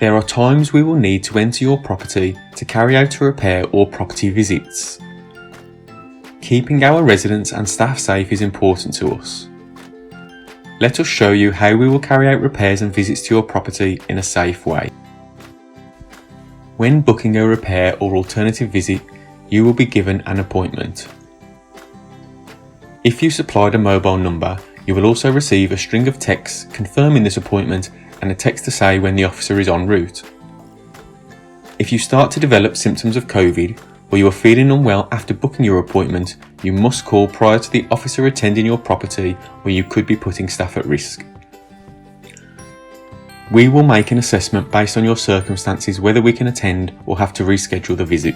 There are times we will need to enter your property to carry out a repair or property visits. Keeping our residents and staff safe is important to us. Let us show you how we will carry out repairs and visits to your property in a safe way. When booking a repair or alternative visit, you will be given an appointment. If you supplied a mobile number, you will also receive a string of texts confirming this appointment and a text to say when the officer is en route. If you start to develop symptoms of COVID or you are feeling unwell after booking your appointment, you must call prior to the officer attending your property, or you could be putting staff at risk. We will make an assessment based on your circumstances whether we can attend or have to reschedule the visit.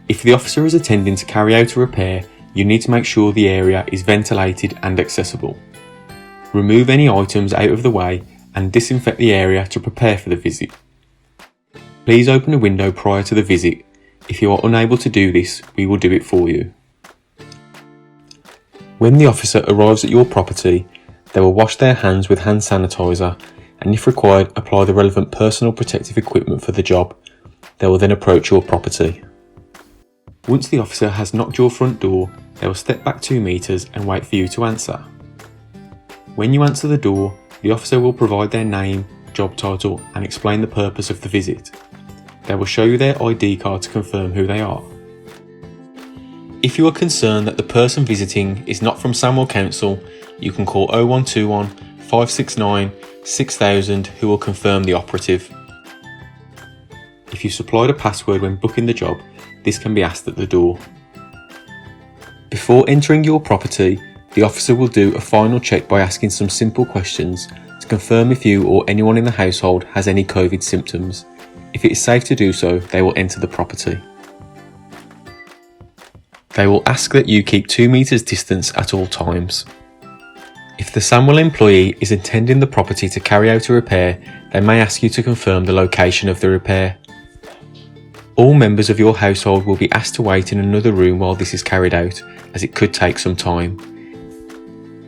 If the officer is attending to carry out a repair, you need to make sure the area is ventilated and accessible. Remove any items out of the way and disinfect the area to prepare for the visit. Please open a window prior to the visit. If you are unable to do this, we will do it for you. When the officer arrives at your property, they will wash their hands with hand sanitizer and, if required, apply the relevant personal protective equipment for the job. They will then approach your property. Once the officer has knocked your front door, they will step back 2 meters and wait for you to answer. When you answer the door, the officer will provide their name, job title and explain the purpose of the visit. They will show you their ID card to confirm who they are. If you are concerned that the person visiting is not from Sandwell Council, you can call 0121 569 6000 who will confirm the operative. If you supplied a password when booking the job, this can be asked at the door. Before entering your property, the officer will do a final check by asking some simple questions to confirm if you or anyone in the household has any COVID symptoms. If it is safe to do so, they will enter the property. They will ask that you keep 2 meters distance at all times. If the Sandwell employee is attending the property to carry out a repair, they may ask you to confirm the location of the repair. All members of your household will be asked to wait in another room while this is carried out, as it could take some time.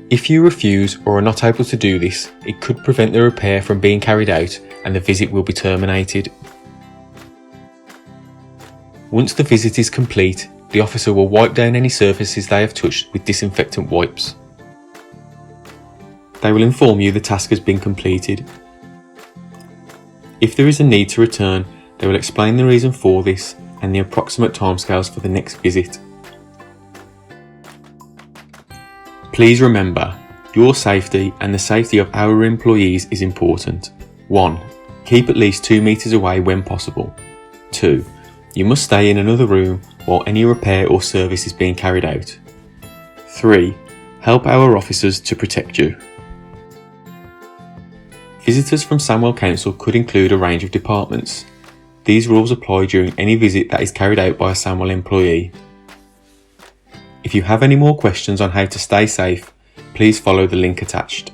If you refuse or are not able to do this, it could prevent the repair from being carried out and the visit will be terminated. Once the visit is complete, the officer will wipe down any surfaces they have touched with disinfectant wipes. They will inform you the task has been completed. If there is a need to return, they will explain the reason for this and the approximate timescales for the next visit. Please remember, your safety and the safety of our employees is important. 1. Keep at least 2 meters away when possible. 2. You must stay in another room while any repair or service is being carried out. 3. Help our officers to protect you. Visitors from Sandwell Council could include a range of departments. These rules apply during any visit that is carried out by a Sandwell employee. If you have any more questions on how to stay safe, please follow the link attached.